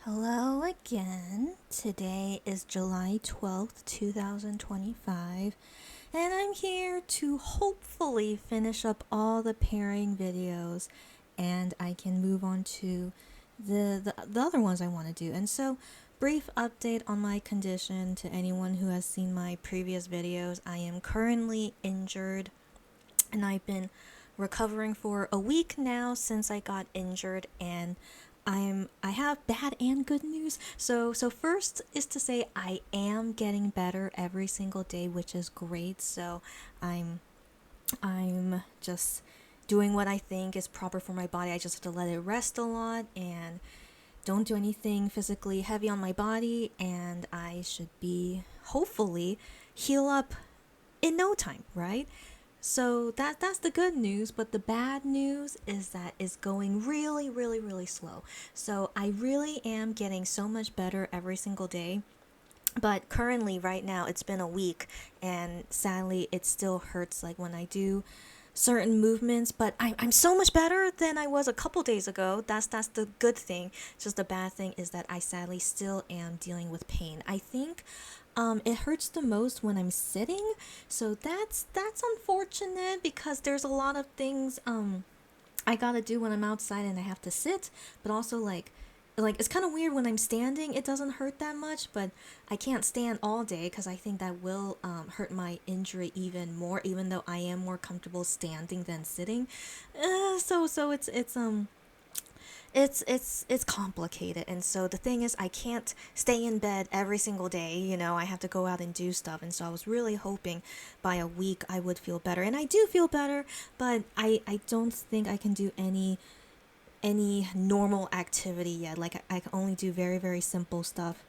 Hello again. Today is July 12th, 2025, and I'm here to hopefully finish up all the pairing videos and I can move on to the other ones I want to do. And so, brief update on my condition to anyone who has seen my previous videos. I am currently injured and I've been recovering for a week now since I got injured, and I have bad and good news. So first is to say I am getting better every single day, which is great. So I'm just doing what I think is proper for my body. I just have to let it rest a lot and don't do anything physically heavy on my body, and I should be hopefully heal up in no time, right? So that's the good news, but the bad news is that it's going really, really, really slow. So I really am getting so much better every single day. But currently, right now, it's been a week, and sadly, it still hurts like when I do certain movements. But I'm so much better than I was a couple days ago. That's the good thing. Just the bad thing is that I sadly still am dealing with pain. I think it hurts the most when I'm sitting, so that's unfortunate because there's a lot of things I gotta do when I'm outside and I have to sit, but also like it's kind of weird when I'm standing. It doesn't hurt that much, but I can't stand all day because I think that will hurt my injury even more. Even though I am more comfortable standing than sitting, so it's complicated. And so the thing is I can't stay in bed every single day. I have to go out and do stuff, and so I was really hoping by a week I would feel better, and I do feel better, but I don't think I can do any normal activity yet. Like I can only do very, very simple stuff,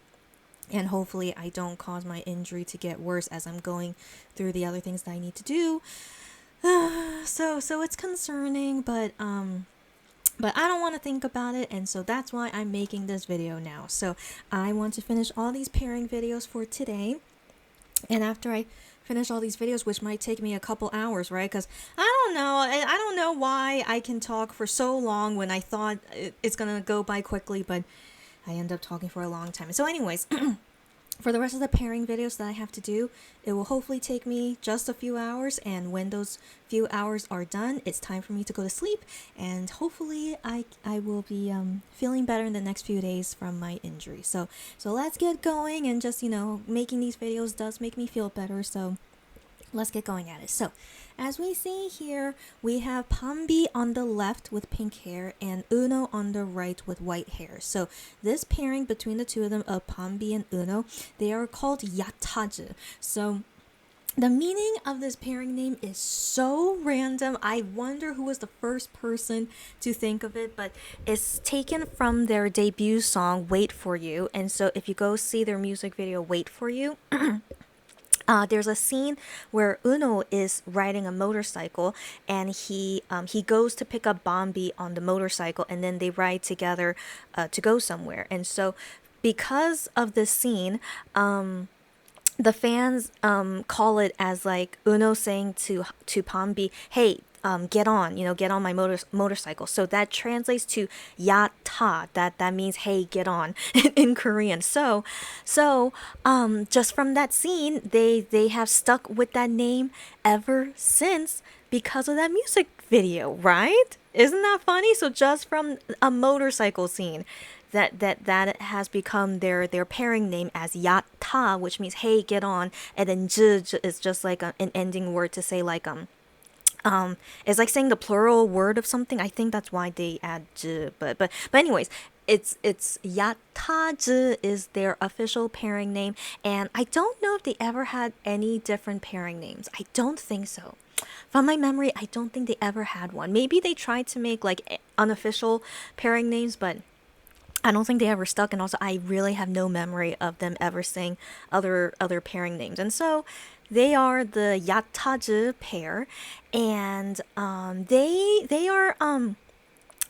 and hopefully I don't cause my injury to get worse as I'm going through the other things that I need to do. So it's concerning, but I don't want to think about it, and so that's why I'm making this video now. So I want to finish all these pairing videos for today, and after I finish all these videos, which might take me a couple hours, right? Because I don't know why I can talk for so long when I thought it's gonna go by quickly, but I end up talking for a long time. So anyways, for the rest of the pairing videos that I have to do, it will hopefully take me just a few hours, and when those few hours are done, it's time for me to go to sleep, and hopefully I will be feeling better in the next few days from my injury. So let's get going, and just making these videos does make me feel better, so let's get going at it. So, as we see here, we have Bamby on the left with pink hair and Eunho on the right with white hair. So, this pairing between the two of them, Bamby and Eunho, they are called Yataji. So, the meaning of this pairing name is so random. I wonder who was the first person to think of it, but it's taken from their debut song, Wait For You. And so, if you go see their music video, Wait For You, there's a scene where Eunho is riding a motorcycle, and he goes to pick up Bamby on the motorcycle, and then they ride together to go somewhere. And so, because of this scene, the fans call it as like Eunho saying to Bamby, "Hey, get on, get on my motorcycle." So that translates to "yata." That means "Hey, get on" in Korean. So just from that scene, they have stuck with that name ever since because of that music video, right? Isn't that funny? So just from a motorcycle scene, that has become their pairing name as Yata, which means hey, get on, and then j is just like an ending word to say like it's like saying the plural word of something. I think that's why they add j, but anyways, it's Yata is their official pairing name, and I don't know if they ever had any different pairing names. I don't think so. From my memory, I don't think they ever had one. Maybe they tried to make like unofficial pairing names, but I don't think they ever stuck, and also I really have no memory of them ever saying other pairing names. And so they are the Yataji pair, and they are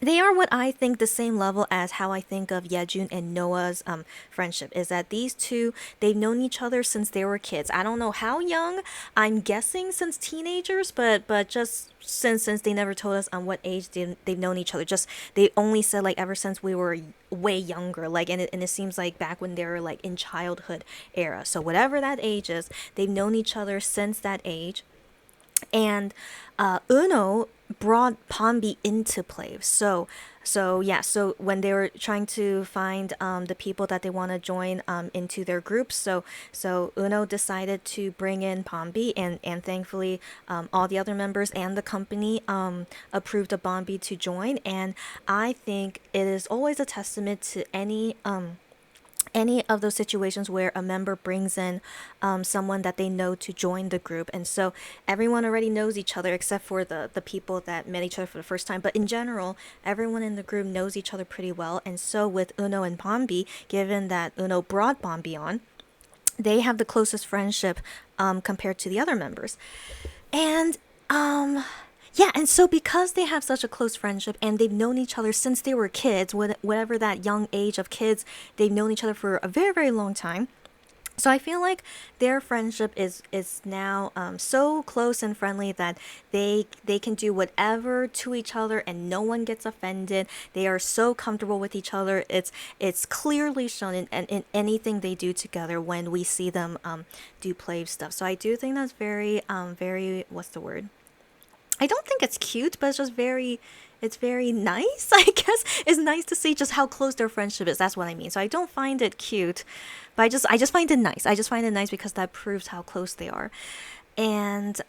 they are what I think the same level as how I think of Yejun and Noah's friendship. Is that these two, they've known each other since they were kids. I don't know how young. I'm guessing since teenagers, but just since they never told us on what age they've known each other. Just they only said like ever since we were way younger. Like and it seems like back when they were like in childhood era. So whatever that age is, they've known each other since that age. And Eunho brought Bamby into play. So yeah, so when they were trying to find the people that they want to join into their groups, so Eunho decided to bring in Bamby, and thankfully all the other members and the company approved of Bamby to join. And I think it is always a testament to any of those situations where a member brings in someone that they know to join the group. And so everyone already knows each other except for the people that met each other for the first time. But in general, everyone in the group knows each other pretty well. And so with Eunho and Bamby, given that Eunho brought Bamby on, they have the closest friendship compared to the other members. And yeah, and so because they have such a close friendship and they've known each other since they were kids, whatever that young age of kids, they've known each other for a very, very long time. So I feel like their friendship is now so close and friendly that they can do whatever to each other and no one gets offended. They are so comfortable with each other. It's clearly shown in anything they do together when we see them do play stuff. So I do think that's very what's the word? I don't think it's cute, but it's very nice, I guess. It's nice to see just how close their friendship is. That's what I mean. So I don't find it cute, but I just find it nice. I just find it nice because that proves how close they are. And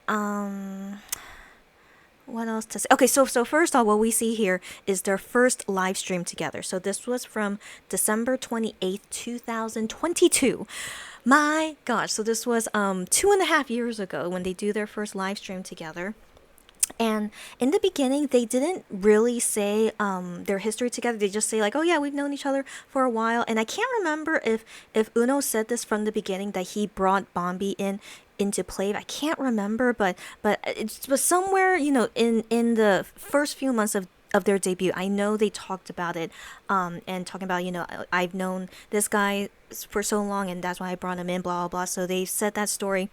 what else to say? Okay, so first off, what we see here is their first live stream together. So this was from December 28th, 2022. My gosh, so this was 2.5 years ago when they do their first live stream together. And in the beginning, they didn't really say their history together. They just say like, "Oh yeah, we've known each other for a while." And I can't remember if Eunho said this from the beginning that he brought Bambi into play. I can't remember, but it was somewhere in the first few months of their debut. I know they talked about it, and talking about I've known this guy for so long, and that's why I brought him in. Blah blah blah. So they said that story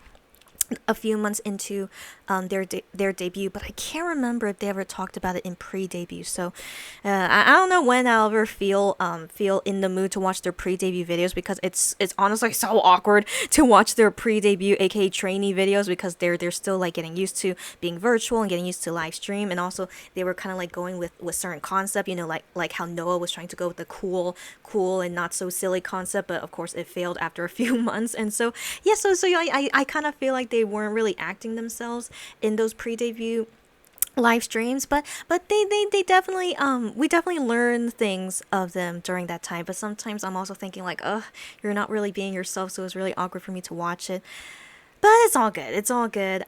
a few months into their debut, but I can't remember if they ever talked about it in pre-debut. So I don't know when I'll ever feel in the mood to watch their pre-debut videos, because it's honestly so awkward to watch their pre-debut, aka trainee videos, because they're still like getting used to being virtual and getting used to live stream. And also they were kind of like going with certain concept, like how Noah was trying to go with the cool and not so silly concept, but of course it failed after a few months. And so yeah, so I kind of feel like they weren't really acting themselves in those pre-debut live streams, but they definitely we definitely learn things of them during that time. But sometimes I'm also thinking like, you're not really being yourself, so it's really awkward for me to watch it. But it's all good. It's all good.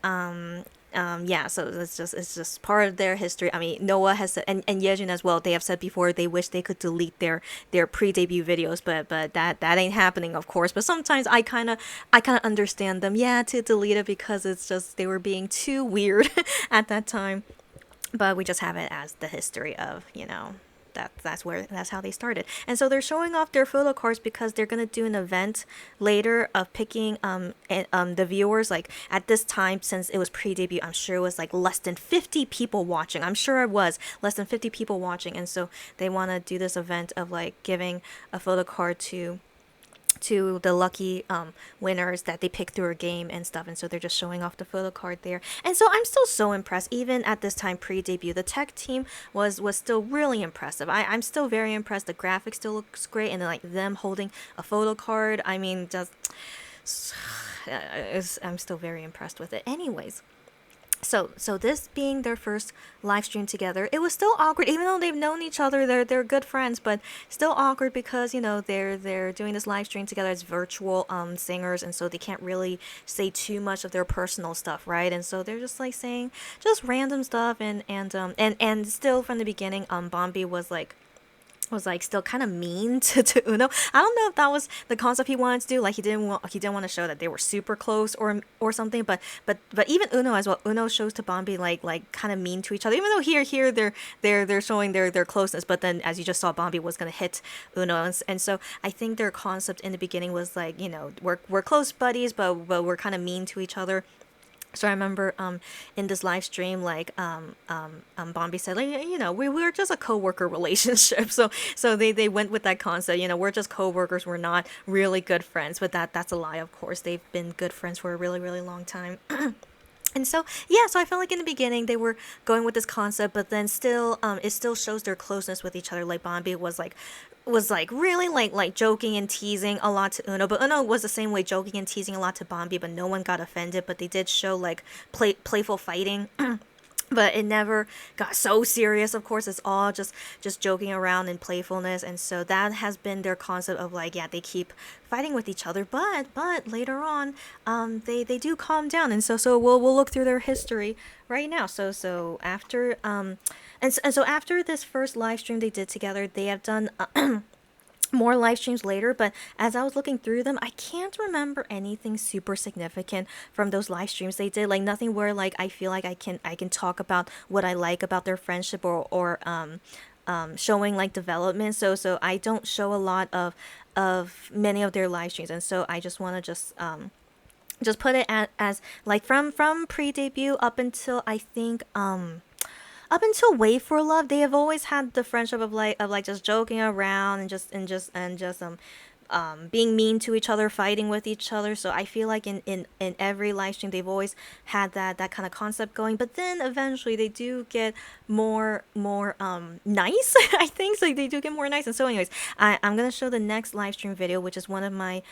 Yeah, so it's just part of their history. I mean, Noah has said, and Yejun as well, they have said before they wish they could delete their pre-debut videos, but that ain't happening, of course. But sometimes I kind of understand them, yeah, to delete it, because it's just they were being too weird at that time. But we just have it as the history of, that's how they started. And so they're showing off their photo cards because they're gonna do an event later of picking the viewers. Like at this time, since it was pre-debut, I'm sure it was like less than 50 people watching. I'm sure it was less than 50 people watching. And so they want to do this event of like giving a photo card to the lucky winners that they pick through a game and stuff. And so they're just showing off the photo card there. And so I'm still so impressed. Even at this time pre-debut, the tech team was still really impressive. I'm still very impressed. The graphics still looks great, and then, like them holding a photo card, I mean, just I'm still very impressed with it. Anyways, so this being their first live stream together, it was still awkward, even though they've known each other. They're good friends, but still awkward because they're doing this live stream together as virtual singers, and so they can't really say too much of their personal stuff, right? And so they're just like saying just random stuff, and still from the beginning, Bambi was like was like still kind of mean to Eunho. I don't know if that was the concept he wanted to do. Like he didn't want to show that they were super close or something. But even Eunho as well. Eunho shows to Bambi like kind of mean to each other. Even though here they're showing their closeness. But then as you just saw, Bambi was gonna hit Eunho, and so I think their concept in the beginning was like, we're close buddies, but we're kind of mean to each other. So I remember in this live stream, like Bombi said, like, we're just a co-worker relationship. So they went with that concept. We're just co-workers. We're not really good friends. But that's a lie, of course. They've been good friends for a really, really long time. And so yeah, so I felt like in the beginning they were going with this concept, but then still it still shows their closeness with each other. Like Bombi was like really like joking and teasing a lot to Eunho, but Eunho was the same way, joking and teasing a lot to Bombi, but no one got offended. But they did show like playful fighting. But it never got so serious. Of course, it's all just joking around and playfulness, and so that has been their concept of like, yeah, they keep fighting with each other, but later on, they do calm down, and so we'll look through their history right now. So after and so after this first live stream they did together, they have done. More live streams later, but as I was looking through them, I can't remember anything super significant from those live streams they did. Like nothing where like I feel like I can talk about what I like about their friendship or showing like development. So I don't show a lot of many of their live streams, and so I just want to just put it as like from pre-debut up until Wait for Love, they have always had the friendship of like just joking around and just being mean to each other, fighting with each other. So I feel like in every live stream they've always had that kind of concept going. But then eventually they do get more nice. I think so. They do get more nice. And so anyways, I'm gonna show the next live stream video, which is one of my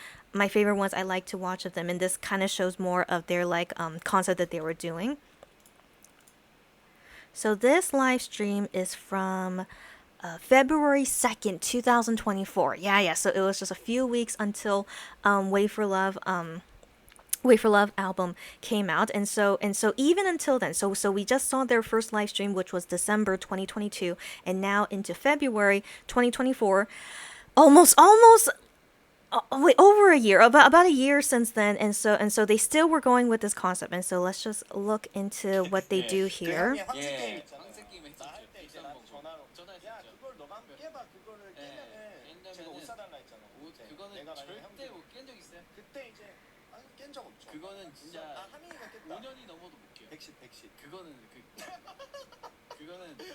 favorite ones I like to watch of them, and this kind of shows more of their like concept that they were doing. So this live stream is from February 2nd, 2024. Yeah. So it was just a few weeks until Wait for Love album came out, and so even until then, so we just saw their first live stream, which was December 2022, and now into February 2024, almost wait, over a year, about a year since then, and so they still were going with this concept, and so let's just look into what they do here. 예. 그거는 진짜 5년이 넘어도 못 깨요. 110. 그거는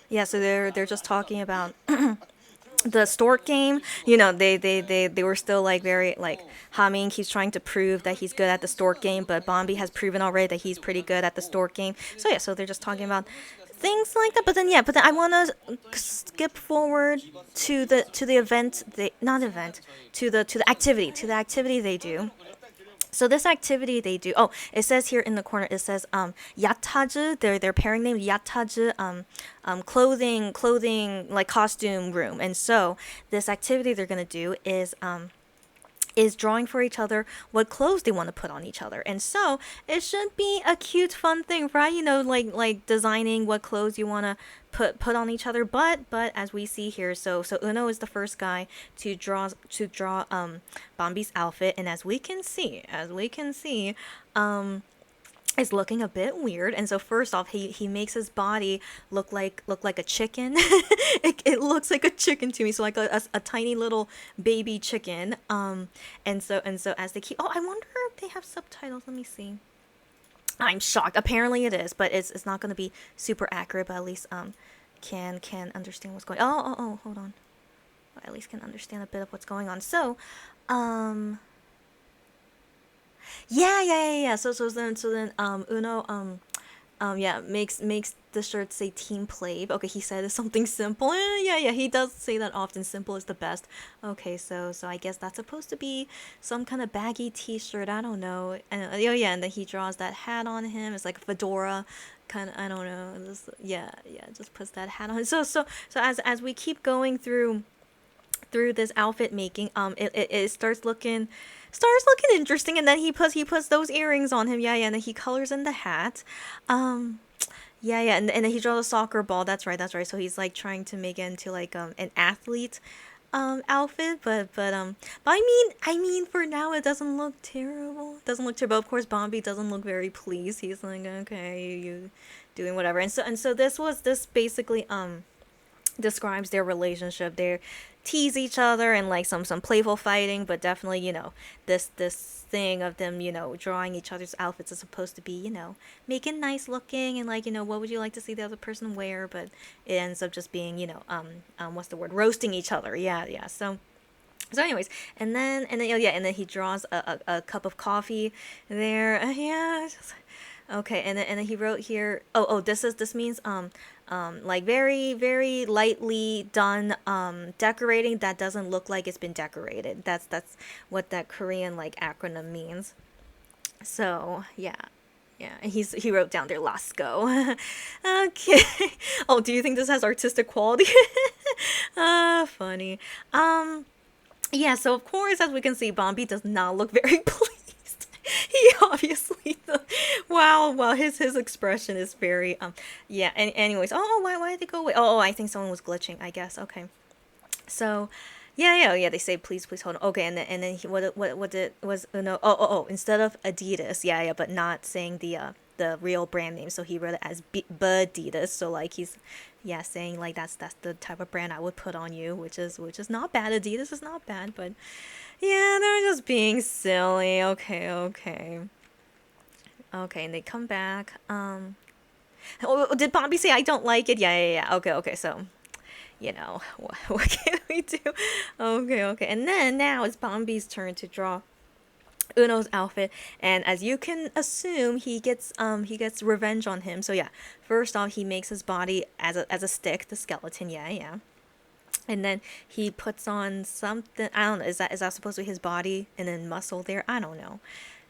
Yeah, so they're just talking about the stork game. They were still like very like Hamin keeps trying to prove that he's good at the stork game, but Bombi has proven already that he's pretty good at the stork game. So yeah, so they're just talking about things like that. But then I want to skip forward to the event, not event, to the activity they do. So this activity they do. Oh, it says here in the corner. It says 야타즈. Their pairing name 야타즈. Clothing like costume room. And so this activity they're gonna do is drawing for each other what clothes they want to put on each other. And so it should be a cute, fun thing, right? Like designing what clothes you want to put on each other. But as we see here, so Eunho is the first guy to draw Bambi's outfit, and as we can see, is looking a bit weird. And so first off, he makes his body look like a chicken. It looks like a chicken to me, so like a tiny little baby chicken. And so as they keep, I wonder if they have subtitles. Let me see. I'm shocked. Apparently it is, but it's not going to be super accurate, but at least can understand what's going on. Oh, hold on. At least can understand a bit of what's going on. So yeah. So then Eunho yeah, makes the shirt say Team Play. Okay, he said it's something simple. Yeah, he does say that often. Simple is the best. Okay, so I guess that's supposed to be some kind of baggy T-shirt. I don't know. And and then he draws that hat on him. It's like a fedora, kind of. I don't know. Just puts that hat on. So as we keep going through this outfit making, it starts looking interesting, and then he puts those earrings on him. Yeah, and then he colors in the hat. Yeah, and then he draws a soccer ball. That's right, that's right. So he's like trying to make it into like an athlete outfit, but I mean for now it doesn't look terrible. It doesn't look terrible. Of course, Bambi doesn't look very pleased. He's like, okay, you doing whatever. And so this basically describes their relationship. They tease each other and like some playful fighting, but definitely this thing of them drawing each other's outfits is supposed to be making nice looking and like what would you like to see the other person wear, but it ends up just being what's the word, roasting each other. Yeah. So anyways, and then oh yeah, and then he draws a cup of coffee there. Yeah, okay, and then he wrote here. Oh, this means like very very lightly done decorating that doesn't look like it's been decorated. That's what that Korean like acronym means. So yeah. Yeah, and he wrote down there Lasco. Okay. Oh, do you think this has artistic quality? Funny. Yeah, so of course, as we can see, Bombi does not look very pleased. He obviously, wow, his expression is very yeah. And anyways, why did they go away? I think someone was glitching. I guess. Okay, so. Yeah. They say, please, hold on. Okay, and then what did was no? Instead of Adidas, yeah, but not saying the real brand name, so he wrote it as Adidas. So like he's saying like that's the type of brand I would put on you, which is not bad. Adidas is not bad, but yeah, they're just being silly. Okay, and they come back. Did Bobby say I don't like it? Yeah. Okay. So what can we do? Okay. And then now it's Bombi's turn to draw Uno's outfit, and as you can assume, he gets revenge on him. So yeah, first off, he makes his body as a stick, the skeleton. Yeah. And then he puts on something. I don't know. Is that supposed to be his body and then muscle there? I don't know.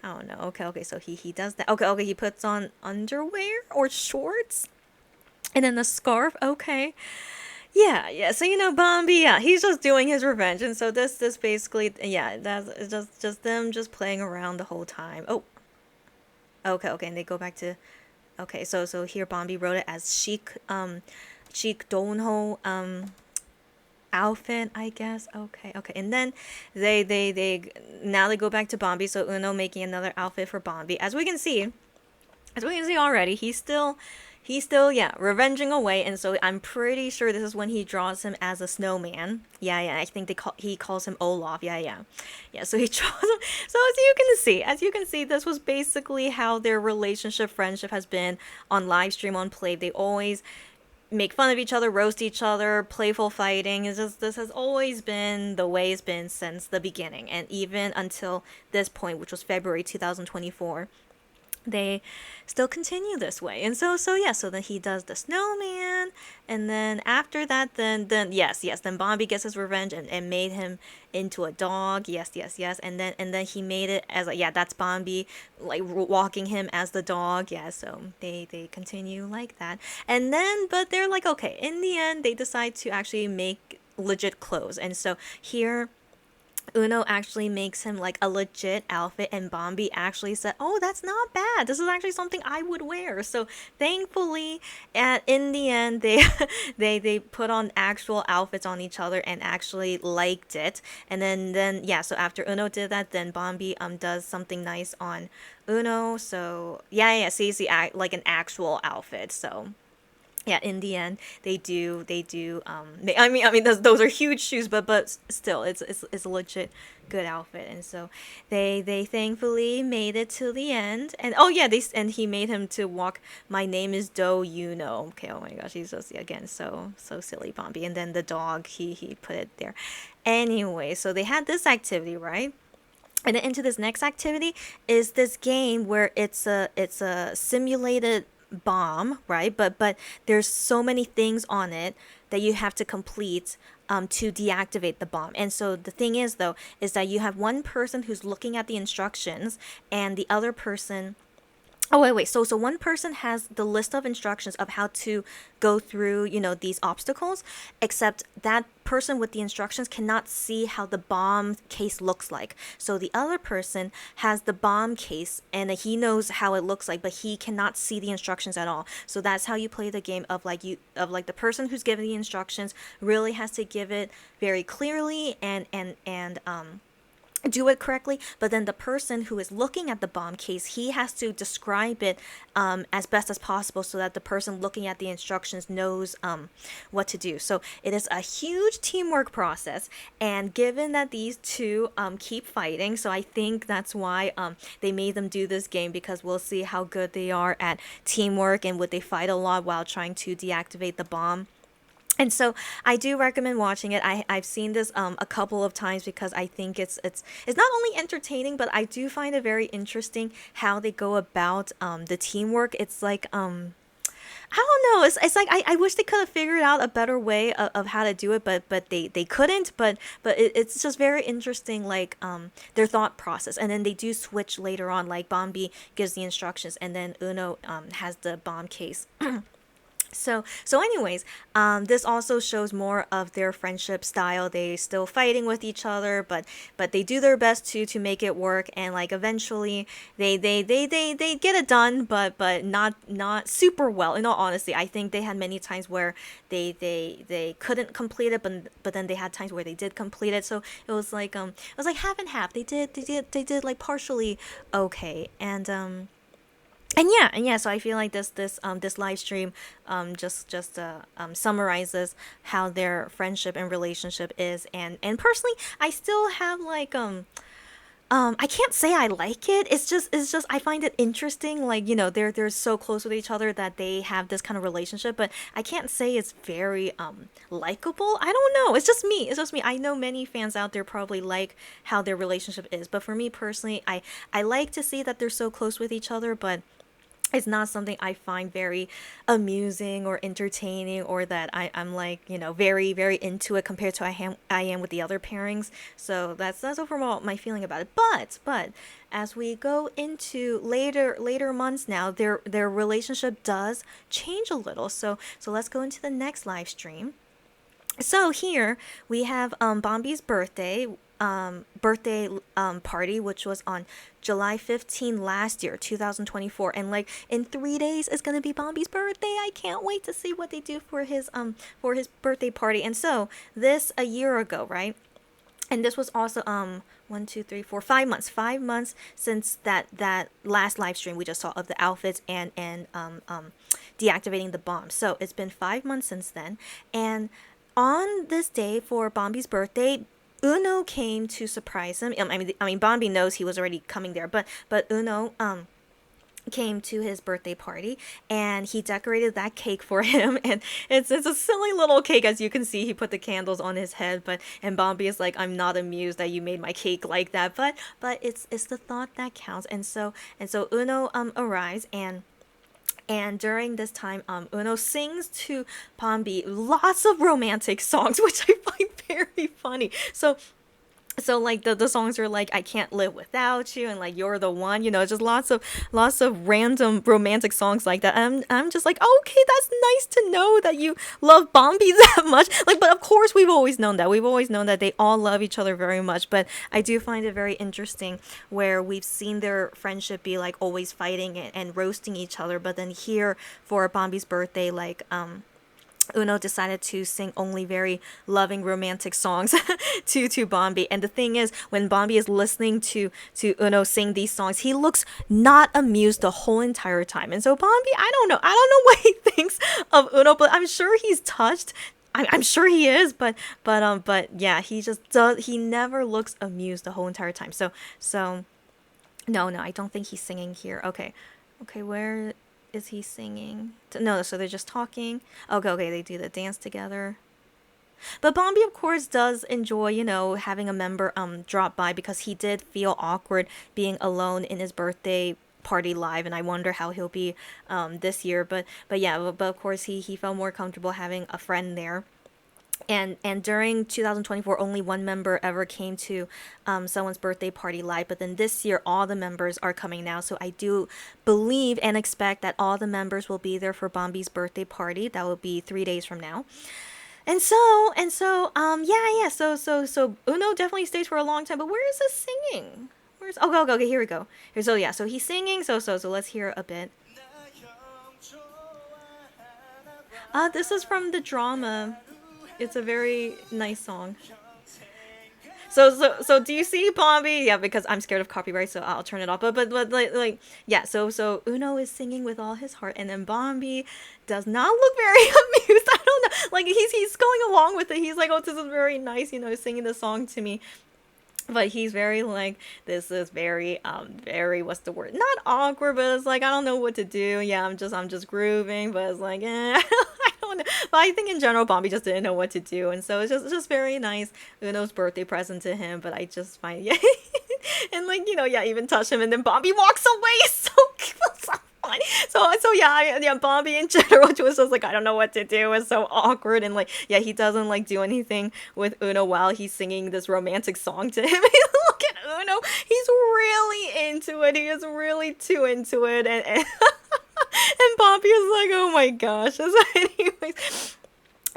Okay. So he does that. Okay. He puts on underwear or shorts, and then the scarf. Okay. Yeah. So Bambi, yeah, he's just doing his revenge, and so this basically, yeah, that's just them just playing around the whole time. Oh, okay, and they go back to, okay, so here Bambi wrote it as chic Donho outfit, I guess. Okay, and then they now they go back to Bambi, so Eunho making another outfit for Bambi. As we can see already, he's still revenging away, and so I'm pretty sure this is when he draws him as a snowman. Yeah. I think he calls him Olaf. Yeah. So he draws him. So as you can see, this was basically how their friendship has been on live stream, on Play. They always make fun of each other, roast each other, playful fighting. This has always been the way it's been since the beginning, and even until this point, which was February 2024. They still continue this way, and so then he does the snowman, and then after that, then Bambi gets his revenge and made him into a dog. Yes, and then he made it as that's Bambi, like walking him as the dog. Yeah, so they continue like that, and then but they're like, okay, in the end they decide to actually make legit clothes, and so here Uno actually makes him like a legit outfit, and Bambi actually said, "Oh, that's not bad. This is actually something I would wear." So thankfully, in the end, they they put on actual outfits on each other and actually liked it. And then yeah, so after Uno did that, then Bambi does something nice on Uno. So yeah, see, like an actual outfit. So yeah, in the end they do I mean those are huge shoes, but still it's a legit good outfit, and so they thankfully made it to the end, and he made him to walk, "My name is Do. Okay, oh my gosh, he's just again so silly, Bombi. And then the dog, he put it there. Anyway, so they had this activity, right? And then into this next activity is this game where it's a simulated bomb, right? But there's so many things on it that you have to complete to deactivate the bomb. And so the thing is, though, is that you have one person who's looking at the instructions, and the other person Oh wait. So one person has the list of instructions of how to go through, these obstacles, except that person with the instructions cannot see how the bomb case looks like. So the other person has the bomb case and he knows how it looks like, but he cannot see the instructions at all. So that's how you play the game of like the person who's giving the instructions really has to give it very clearly and do it correctly, but then the person who is looking at the bomb case, he has to describe it as best as possible so that the person looking at the instructions knows what to do. So it is a huge teamwork process, and given that these two keep fighting, so I think that's why they made them do this game, because we'll see how good they are at teamwork and would they fight a lot while trying to deactivate the bomb. And so I do recommend watching it. I've seen this a couple of times because I think it's not only entertaining, but I do find it very interesting how they go about the teamwork. It's like I don't know. It's like I wish they could have figured out a better way of how to do it, but they couldn't. It's just very interesting, like their thought process. And then they do switch later on. Like Bambi gives the instructions, and then Uno has the bomb case. So anyways, this also shows more of their friendship style. They still fighting with each other, but they do their best to make it work, and like eventually they get it done, but not super well. In all honesty, I think they had many times where they couldn't complete it, but then they had times where they did complete it. So it was like half and half. They did like partially okay, and yeah, so I feel like this live stream summarizes how their friendship and relationship is, and personally I still have like I can't say I like it. It's just I find it interesting. Like, they're so close with each other that they have this kind of relationship, but I can't say it's very likable. I don't know. It's just me. It's just me. I know many fans out there probably like how their relationship is, but for me personally, I like to see that they're so close with each other, but it's not something I find very amusing or entertaining, or that I'm like, very, very into it compared to I am with the other pairings. So that's overall my feeling about it. But as we go into later months now, their relationship does change a little. So let's go into the next live stream. So here we have Bombi's birthday party, which was on July 15 last year, 2024, and like in 3 days it's gonna be Bombi's birthday. I can't wait to see what they do for his birthday party. And so this a year ago, right? And this was also 5 months since that last live stream we just saw of the outfits and deactivating the bomb. So it's been 5 months since then, and on this day for Bombi's birthday, Uno came to surprise him. I mean, Bambi knows he was already coming there, but Uno came to his birthday party, and he decorated that cake for him. And it's a silly little cake, as you can see. He put the candles on his head, and Bambi is like, I'm not amused that you made my cake like that, but it's the thought that counts. And so Uno arrives, and during this time, Uno sings to Bambi lots of romantic songs, which I find very funny. So like the songs are like, I can't live without you, and like, you're the one, just lots of random romantic songs like that. I'm just like, okay, that's nice to know that you love Bambi that much. Like, but of course we've always known that they all love each other very much, but I do find it very interesting where we've seen their friendship be like always fighting and roasting each other, but then here for Bambi's birthday, like Uno decided to sing only very loving romantic songs to Bambi. And the thing is, when Bambi is listening to Uno sing these songs, he looks not amused the whole entire time. And so Bambi, I don't know what he thinks of Uno, but I'm sure he's touched. I'm sure he is, but yeah, he just does. He never looks amused the whole entire time. So no, I don't think he's singing here. Okay, where is he singing? No, so they're just talking. Okay, they do the dance together. But Bambi, of course, does enjoy, having a member drop by, because he did feel awkward being alone in his birthday party live, and I wonder how he'll be this year. But yeah, but of course he felt more comfortable having a friend there. And during 2024 only one member ever came to someone's birthday party live, but then this year all the members are coming now, so I do believe and expect that all the members will be there for Bombi's birthday party. That will be 3 days from now. Yeah, so Uno definitely stays for a long time, but where is this singing? Where's okay, here we go. Here, so yeah, so he's singing, so let's hear a bit. This is from the drama. It's a very nice song. So do you see Bambi? Yeah, because I'm scared of copyright, so I'll turn it off. But like yeah, so Uno is singing with all his heart, and then Bambi does not look very amused. I don't know. Like he's going along with it. He's like, oh, this is very nice, singing the song to me. But he's very like, this is very, what's the word, not awkward, but it's like I don't know what to do. Yeah, I'm just grooving, but it's like I don't know. But I think in general Bobby just didn't know what to do, and so it's just very nice. Uno's birthday present to him. But I just find, yeah. And like, yeah, even touch him, and then Bobby walks away. So funny. So yeah, yeah, Bobby in general was just like, I don't know what to do. It's so awkward, and like, yeah, he doesn't like do anything with Uno while he's singing this romantic song to him. Look at Uno, he's really into it. He is really too into it, and and Bobby is like, oh my gosh.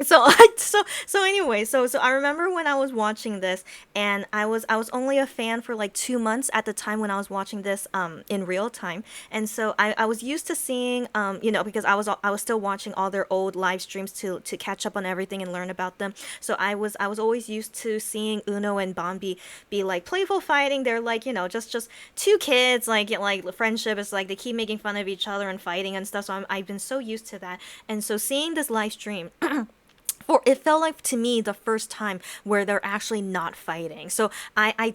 So anyways, so I remember when I was watching this, and I was only a fan for like 2 months at the time when I was watching this in real time. And so I was used to seeing because I was still watching all their old live streams to catch up on everything and learn about them. So I was always used to seeing Uno and Bambi be like playful fighting. They're like, just two kids, like friendship is like they keep making fun of each other and fighting and stuff. So I've been so used to that. And so seeing this live stream, or it felt like to me the first time where they're actually not fighting. So I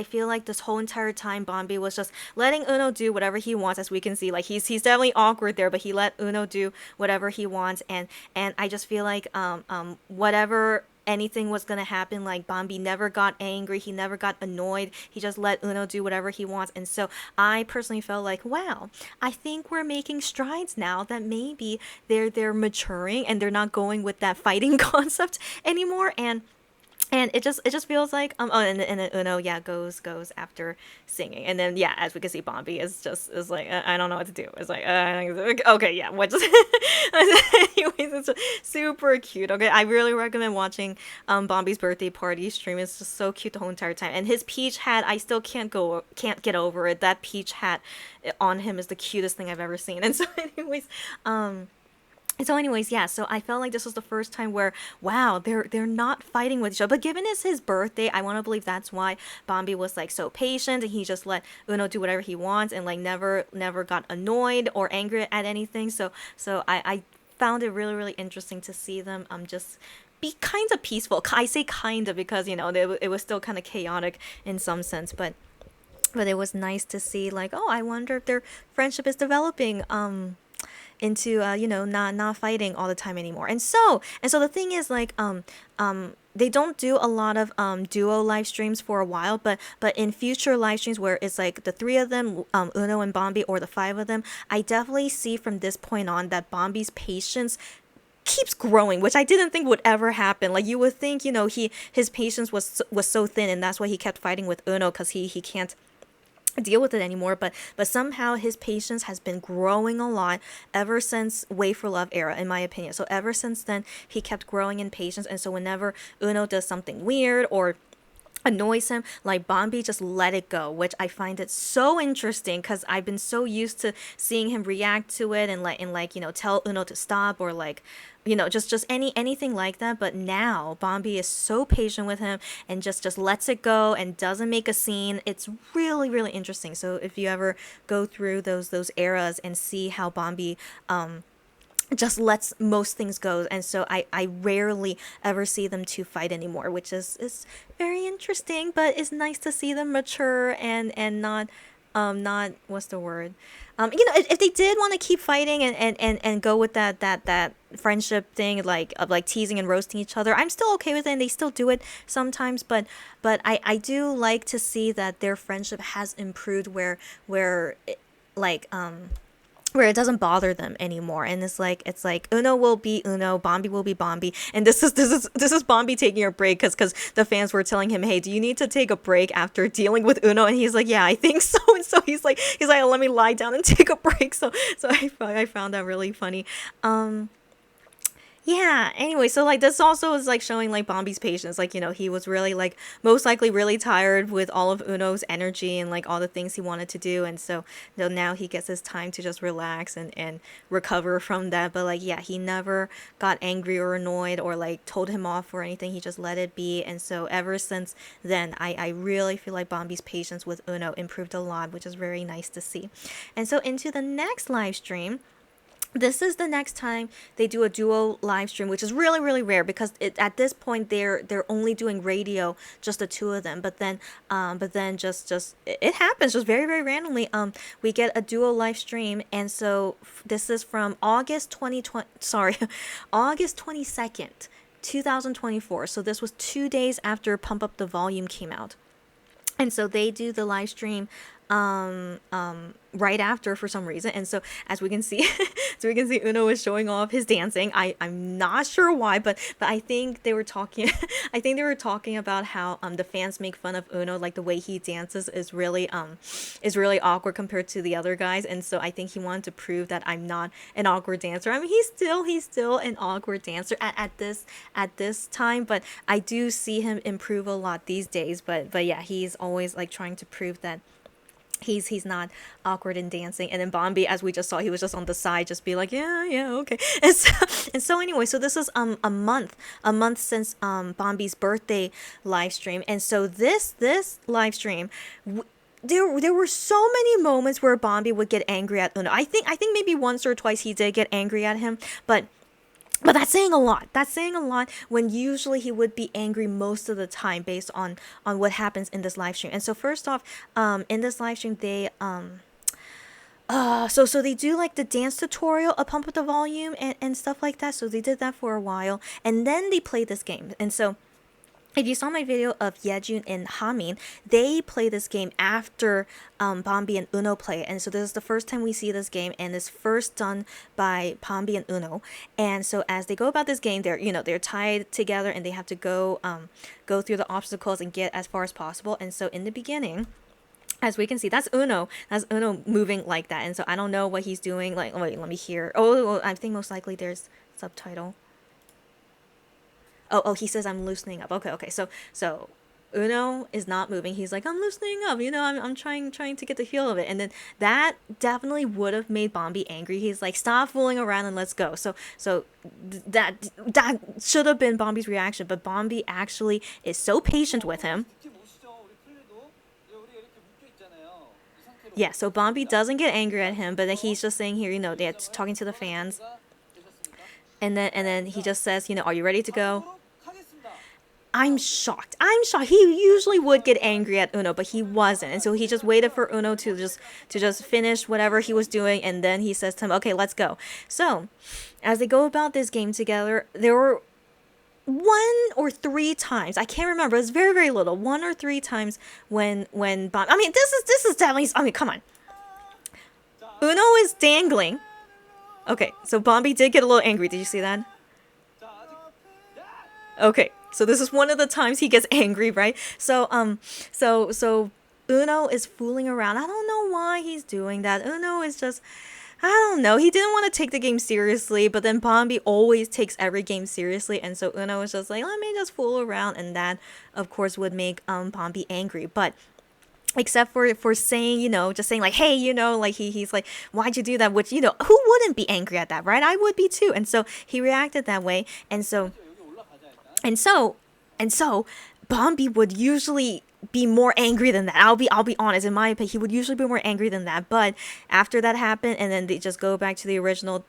feel like this whole entire time Bambi was just letting Uno do whatever he wants. As we can see, like he's definitely awkward there, but he let Uno do whatever he wants. And I just feel like whatever anything was gonna happen, like Bambi never got angry, he never got annoyed, he just let Uno do whatever he wants. And so I personally felt like, wow, I think we're making strides now, that maybe they're maturing and they're not going with that fighting concept anymore. And it just feels like and then Uno, yeah, goes after singing. And then yeah, as we can see, Bambi is like, I don't know what to do. It's like okay, yeah, what just anyways, it's super cute. Okay, I really recommend watching Bambi's birthday party stream. It's just so cute the whole entire time. And his peach hat, I still can't get over it. That peach hat on him is the cutest thing I've ever seen. And so um yeah, so I felt like this was the first time where, wow, they're not fighting with each other. But given it's his birthday, I want to believe that's why Bambi was like so patient, and he just let Uno do whatever he wants, and like never got annoyed or angry at anything. So I found it really, really interesting to see them just be kind of peaceful. I say kind of because it was still kind of chaotic in some sense, but it was nice to see, like, oh, I wonder if their friendship is developing into not fighting all the time anymore. And so the thing is, like, they don't do a lot of duo live streams for a while, but in future live streams where it's like the three of them, Uno and Bambi, or the five of them, I definitely see from this point on that Bambi's patience keeps growing, which I didn't think would ever happen. Like, you would think, his patience was so thin, and that's why he kept fighting with Uno, because he can't deal with it anymore. But somehow his patience has been growing a lot ever since Wait for Love era, in my opinion. So ever since then, he kept growing in patience. And so whenever Uno does something weird or annoys him, like, Bambi just let it go, which I find it so interesting, because I've been so used to seeing him react to it and tell Uno to stop, or like, just anything like that. But now Bambi is so patient with him and just lets it go and doesn't make a scene. It's really, really interesting. So if you ever go through those eras and see how Bambi just lets most things go, and so I rarely ever see them two fight anymore, which is very interesting. But it's nice to see them mature and not, what's the word, if they did want to keep fighting and go with that friendship thing, like of like teasing and roasting each other, I'm still okay with it, and they still do it sometimes. But I do like to see that their friendship has improved, where like where it doesn't bother them anymore, and it's like Eunho will be Eunho, Bambi will be Bambi, and this is Bambi taking a break because the fans were telling him, hey, do you need to take a break after dealing with Eunho? And he's like, yeah, I think so. And so he's like, let me lie down and take a break. So I found that really funny. Yeah, anyway, so like this also is like showing like Bombi's patience. Like, he was really like most likely really tired with all of Uno's energy and like all the things he wanted to do. And so now he gets his time to just relax and recover from that. But like, yeah, he never got angry or annoyed or like told him off or anything. He just let it be. And so ever since then, I really feel like Bombi's patience with Uno improved a lot, which is very nice to see. And so into the next live stream, this is the next time they do a duo live stream, which is really really rare because at this point they're only doing radio, just the two of them. But then just it happens just very very randomly. We get a duo live stream, and so this is from August 2020. Sorry, August 22nd. 2024. So this was 2 days after Pump Up the Volume came out. And so they do the live stream right after for some reason. And so as we can see, Uno is showing off his dancing. I'm not sure why, but I think they were talking I think they were talking about how the fans make fun of Uno, like the way he dances is really awkward compared to the other guys. And so I think he wanted to prove that I'm not an awkward dancer. I mean, he's still an awkward dancer at this time, but I do see him improve a lot these days. But yeah, he's always like trying to prove that he's not awkward in dancing. And then Bambi, as we just saw, he was just on the side, just be like, yeah, okay. And so anyway, so this is a month since Bambi's birthday live stream. And so this live stream, there were so many moments where Bambi would get angry at Uno. I think maybe once or twice he did get angry at him, but that's saying a lot. That's saying a lot when usually he would be angry most of the time based on what happens in this live stream. And so first off, in this live stream, they so they do like the dance tutorial of Pump Up the Volume and stuff like that. So they did that for a while, and then they played this game. And so if you saw my video of Yejun and Hamin, they play this game after Bambi and Uno play it. And so this is the first time we see this game, and it's first done by Bambi and Uno. And so as they go about this game, they're tied together, and they have to go through the obstacles and get as far as possible. And so in the beginning, as we can see, that's Uno. That's Uno moving like that. And so I don't know what he's doing. Like, wait, let me hear. Oh, I think most likely there's subtitle. Oh, he says I'm loosening up. Okay. So Uno is not moving. He's like, I'm loosening up. I'm trying to get the feel of it. And then that definitely would have made Bambi angry. He's like, stop fooling around and let's go. So that should have been Bambi's reaction. But Bambi actually is so patient with him. Yeah, so Bambi doesn't get angry at him, but then he's just saying here, they're talking to the fans. And then he just says, are you ready to go? I'm shocked. He usually would get angry at Uno, but he wasn't. And so he just waited for Uno to just finish whatever he was doing, and then he says to him, "Okay, let's go." So, as they go about this game together, there were 1 or 3 times, I can't remember, it's very very little, 1 or 3 times when Bob, I mean, this is definitely, I mean, come on. Uno is dangling. Okay, so Bambi did get a little angry. Did you see that? Okay, so this is one of the times he gets angry, right? So Uno is fooling around. I don't know why he's doing that. Uno is just, I don't know. He didn't want to take the game seriously, but then Bambi always takes every game seriously, and so Uno was just like, let me just fool around, and that, of course, would make Bambi angry. But except for saying, just saying like, hey, like he's like, why'd you do that? Which, who wouldn't be angry at that, right? I would be too. And so he reacted that way, and so Bambi would usually be more angry than that. I'll be honest, in my opinion, he would usually be more angry than that. But after that happened, and then they just go back to the original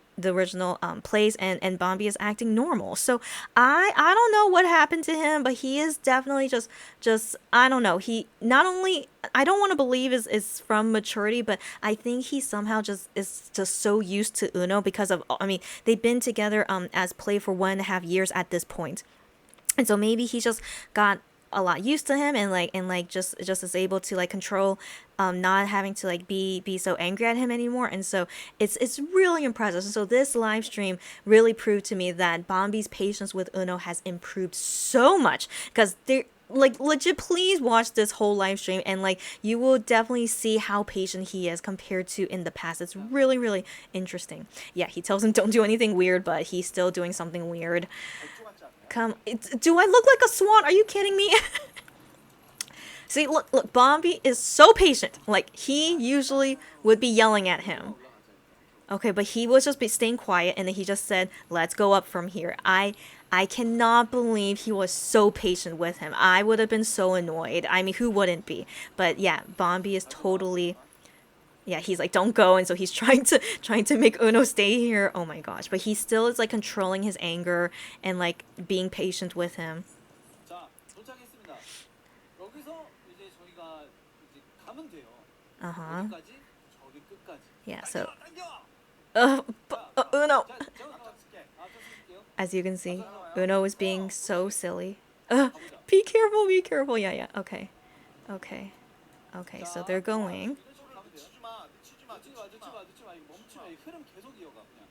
place, and Bambi is acting normal. So I don't know what happened to him, but he is definitely just I don't know. He not only, I don't want to believe is from maturity, but I think he somehow just is just so used to Uno because of, I mean, they've been together as play for 1.5 years at this point. And so maybe he just got a lot used to him, and like just is able to like control, not having to like be so angry at him anymore. And so it's really impressive. So this live stream really proved to me that Bambi's patience with Eunho has improved so much, because there, like, legit, please watch this whole live stream, and like you will definitely see how patient he is compared to in the past. It's really, really interesting. Yeah, he tells him don't do anything weird, but he's still doing something weird. Come, do I look like a swan? Are you kidding me? See, look, Bambi is so patient. Like, he usually would be yelling at him. Okay, but he was just staying quiet, and then he just said, "Let's go up from here." I cannot believe he was so patient with him. I would have been so annoyed. I mean, who wouldn't be? But yeah, Bambi is totally, yeah, he's like, "Don't go," and so he's trying to make Uno stay here. Oh my gosh, but he still is like controlling his anger and like being patient with him. 자, 도착했습니다. 여기서 이제 저희가 이제 가면 돼요. Uh-huh. 어디까지? 저기 끝까지. Yeah, so 당겨! Uno. 자, 제가 쓸게. 저 쓸게요. As you can see, Uno is being so silly. Be careful, be careful. Yeah, yeah. Okay. Okay. Okay, so they're going. 이런 식으로 가면 돼요. 늦추지 마. 이거 멈추지 마. 이 흐름 계속 이어가 그냥.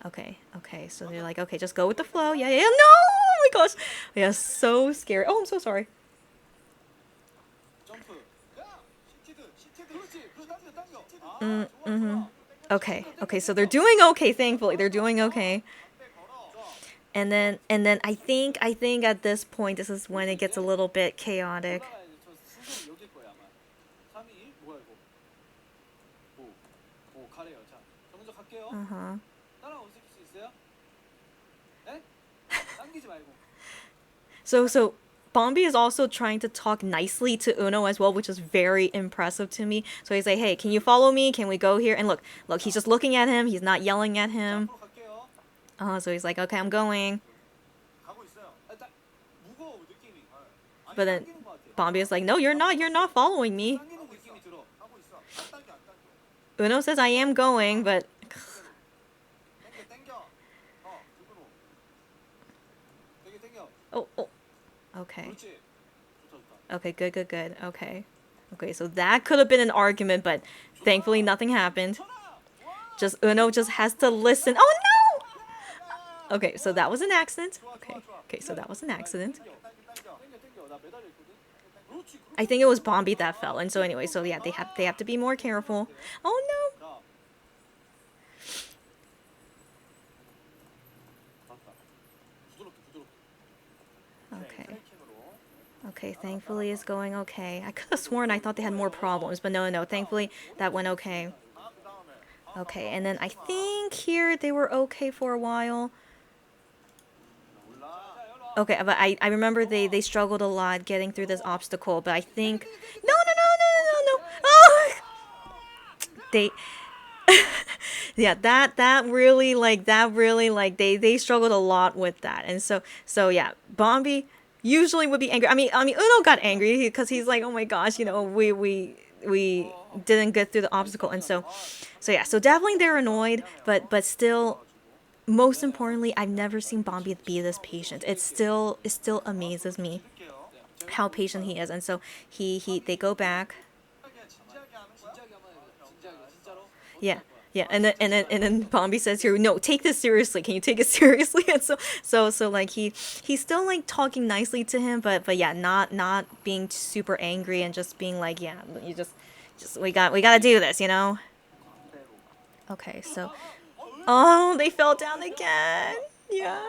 Okay, okay, so they're like, okay, just go with the flow. Yeah, yeah, yeah. No! Oh my gosh. Yeah, so scary. Oh, I'm so sorry. 점프. 야! 시티드. 그렇지. 당겨. 아, 좋아, Mm-hmm. 좋아. Okay, okay, so they're doing okay, thankfully. They're doing okay. And then I think at this point this is when it gets a little bit chaotic. 올라가야 돼. 저 순서는 여길 거야 아마. 3, 2, 1. 뭐야 이거? 가래요. 자, 저 먼저 갈게요. Uh-huh. 따라오실 수 있어요? 네? 당기지 말고. So Bombi is also trying to talk nicely to Uno as well, which is very impressive to me. So he's like, "Hey, can you follow me? Can we go here?" And look, he's just looking at him. He's not yelling at him. 앞으로 갈게요. So he's like, "Okay, I'm going." 가고 있어요. 일단 무거워 느낌이. 아니, But then 당기는 것 같아. Bombi is like, "No, you're not following me." 당기는 느낌이 들어. 하고 있어. 안 당겨. Uno says, "I am going," but 당겨. 이거로. 당겨. oh. Okay. 그렇지. 좋다. Okay, good. Okay, so that could have been an argument, but thankfully nothing happened. Just Uno just has to listen. Oh no! Okay, so that was an accident. Okay, so that was an accident. 당겨. 나 매달려 있거든. 그렇지. I think it was Bombi that fell, and so anyway, so yeah, they have to be more careful. Oh no! 자. 맞다. 부드럽게. Okay. Okay, thankfully it's going okay. I could have sworn I thought they had more problems, but no, thankfully that went okay. Okay, and then I think here they were okay for a while. Okay, but I remember they struggled a lot getting through this obstacle, but I think no. Oh! They yeah, that really they struggled a lot with that. And so yeah, Bombi usually would be angry. I mean Uno got angry because he's like, "Oh my gosh, we didn't get through the obstacle." And so yeah, so definitely they're annoyed, but still, most importantly, I've never seen Bombi be this patient. It still amazes me how patient he is. And so they go back. Yeah. Yeah, and then Bombi says here, "No, take this seriously. Can you take it seriously?" And so like he's still like talking nicely to him, but yeah, not being super angry, and just being like, "Yeah, you just we gotta do this, you know." Okay, so oh, they fell down again. Yeah.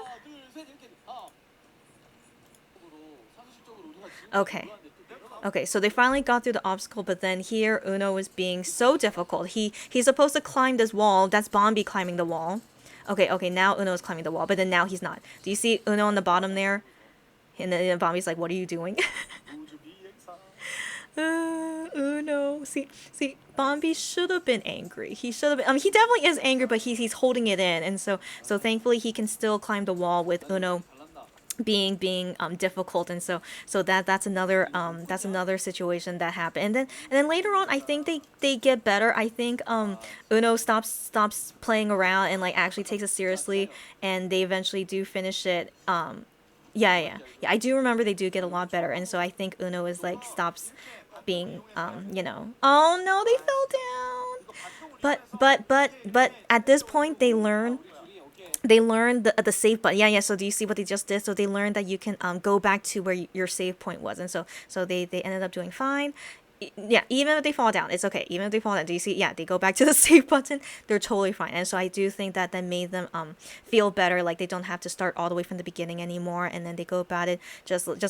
Okay, so they finally got through the obstacle, but then here Uno is being so difficult. He's supposed to climb this wall. That's Bombi climbing the wall. Okay, now Uno is climbing the wall, but then now he's not. Do you see Uno on the bottom there? And then Bombi's like, "What are you doing?" Uno. See, Bombi should have been angry. He should have been. I mean, he definitely is angry, but he's holding it in, and so thankfully he can still climb the wall with Uno being difficult. And so that's another situation that happened. And then later on, I think they get better. I think Uno stops playing around and like actually takes it seriously, and they eventually do finish it Yeah, yeah, 뭔지 알죠? yeah. I do remember they do get a 그래서 lot better, and so I think Uno is like 처음부터 stops 이렇게 반동을 being 이용해서 oh no, they 아 fell 진짜 down. 이거 반동을 But 이용해서 but but but 이렇게 at this point they 했어가지고 아 learn 우리 둘이 오케이 the save button. Yeah, yeah. So do you see what they just did? So they learned that you can go back to where your save point was, and so they ended up doing fine. Yeah, even if they fall down, it's okay. Even if they fall down, do you see? Yeah, they go back to the save button. They're totally fine, and so I do think that that made them feel better. Like they don't have to start all the way from the beginning anymore, and then they go about it. Just let's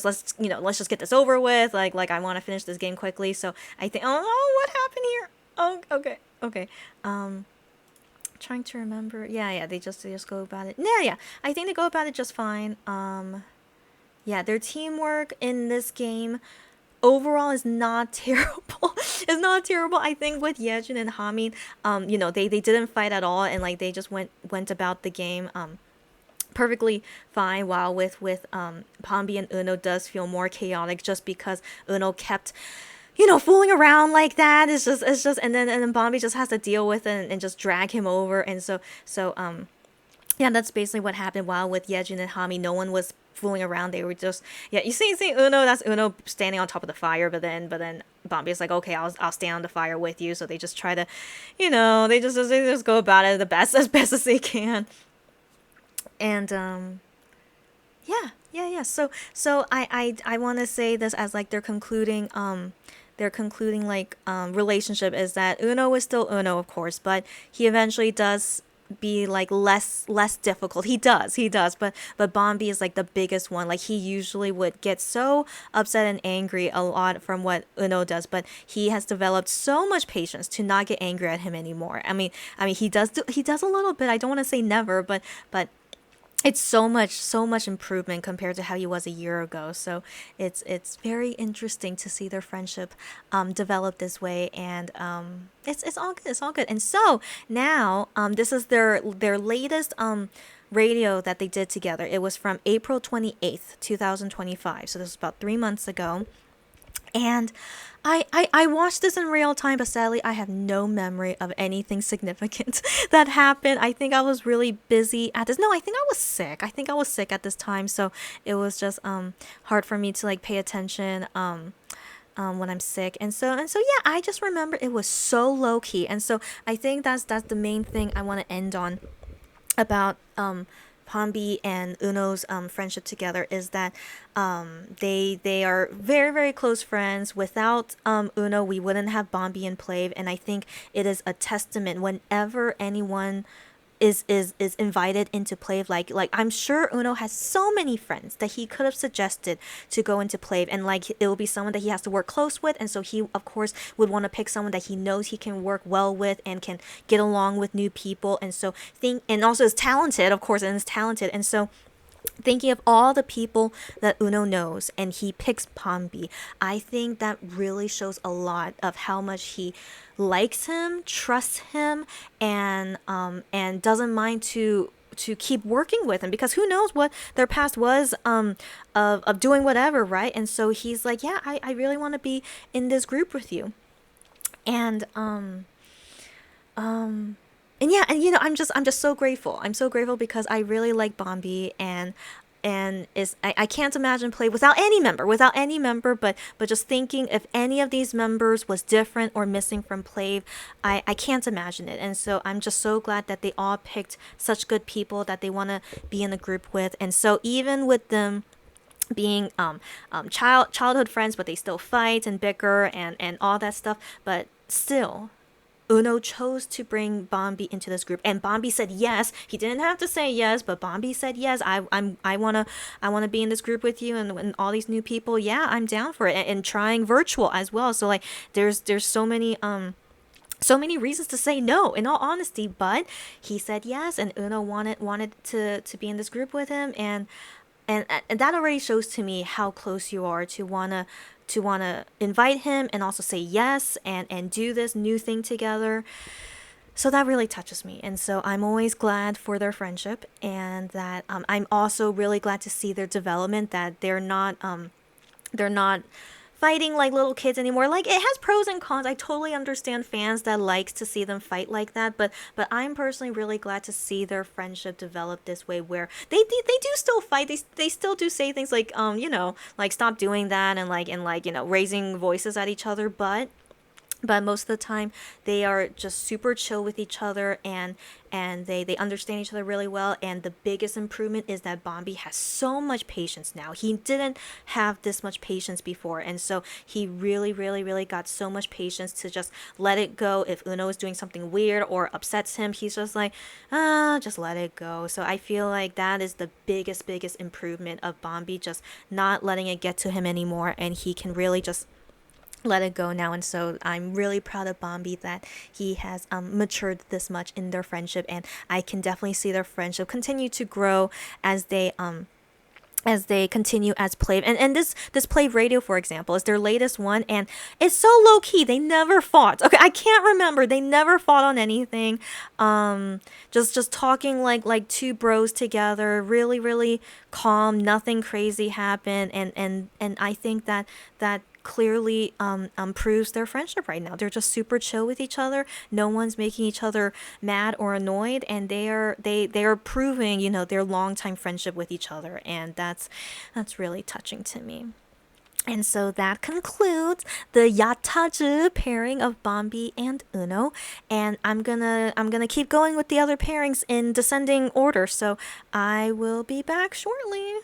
just get this over with. Like I want to finish this game quickly. So I think what happened here? Oh, okay, okay. Um, trying to remember. Yeah, yeah. They just go about it. Yeah, yeah. I think they go about it just fine. Yeah, their teamwork in this game overall is not terrible. It's not terrible. I think with Yejun and Hamin, they didn't fight at all, and like they just went about the game perfectly fine. While with Bambi and Uno does feel more chaotic just because Uno kept fooling around like that. It's just and then Bambi just has to deal with it and just drag him over, and so yeah, that's basically what happened. While with Yejun and Hami, no one was fooling around. They were just yeah. You see Uno. That's Uno standing on top of the fire. But then Bambi is like, okay, I'll stand on the fire with you. So they just try to, they just go about it the best as best as they can. And yeah, yeah, yeah. So I want to say this as like their concluding like relationship is that Uno is still Uno, of course, but he eventually does be like less difficult. He does, but Bombi is like the biggest one. Like he usually would get so upset and angry a lot from what Uno does, but he has developed so much patience to not get angry at him anymore. I mean he does a little bit. I don't want to say never, but it's so much improvement compared to how he was a year ago. So it's very interesting to see their friendship develop this way, and it's all good. It's all good. And so now this is their latest radio that they did together. It was from April 28th, 2025. So this was about 3 months ago. And I watched this in real time, but sadly, I have no memory of anything significant that happened. I think I was really busy at this. No, I think I was sick. I think I was sick at this time, so it was just hard for me to like pay attention when I'm sick. And so yeah, I just remember it was so low key, and so I think that's the main thing I want to end on about Pombi and Uno's friendship together is that they are very very close friends. Without Uno, we wouldn't have Bombi and Plave, and I think it is a testament whenever anyone is invited into Plave. Like I'm sure Uno has so many friends that he could have suggested to go into Plave, and like it will be someone that he has to work close with, and so he of course would want to pick someone that he knows he can work well with and can get along with new people, and so think and also is talented, of course, and is talented, and so thinking of all the people that Uno knows and he picks Pombi, I think that really shows a lot of how much he likes him, trusts him, and doesn't mind to keep working with him, because who knows what their past was of doing whatever, right? And so he's like, yeah, I really want to be in this group with you. And um and yeah, and I'm just so grateful. I'm so grateful because I really like Bombi, and is I can't imagine play without any member, but just thinking if any of these members was different or missing from play, I can't imagine it. And so I'm just so glad that they all picked such good people that they want to be in the group with. And so even with them being childhood friends, but they still fight and bicker and all that stuff, but still Uno chose to bring Bombi into this group, and Bombi said yes. He didn't have to say yes, but Bombi said yes. I wanna be in this group with you, and all these new people. Yeah, I'm down for it, and trying virtual as well. So like, there's so many reasons to say no, in all honesty, but he said yes, and Uno wanted to be in this group with him, and that already shows to me how close you are to wanna invite him and also say yes and do this new thing together. So that really touches me, and so I'm always glad for their friendship, and that I'm also really glad to see their development. That they're not fighting like little kids anymore. Like it has pros and cons. I totally understand fans that likes to see them fight like that, but I'm personally really glad to see their friendship develop this way where they do still fight. They still do say things like like stop doing that and like raising voices at each other, but most of the time they are just super chill with each other and they understand each other really well. And the biggest improvement is that Bambi has so much patience now. He didn't have this much patience before, and so he really got so much patience to just let it go. If Eunho is doing something weird or upsets him, he's just like just let it go. So I feel like that is the biggest improvement of Bambi, just not letting it get to him anymore, and he can really just let it go now. And so I'm really proud of Bambi that he has matured this much in their friendship, and I can definitely see their friendship continue to grow as they continue as Play. And this Play Radio, for example, is their latest one, and it's so low key. They never fought. Okay, I can't remember. They never fought on anything. Just talking like two bros together, really calm. Nothing crazy happened, and I think that clearly proves their friendship right now. They're just super chill with each other. No one's making each other mad or annoyed, and they are proving their long time friendship with each other, and that's really touching to me. And so that concludes the Yataji pairing of Bambi and Eunho. And I'm gonna keep going with the other pairings in descending order. So I will be back shortly.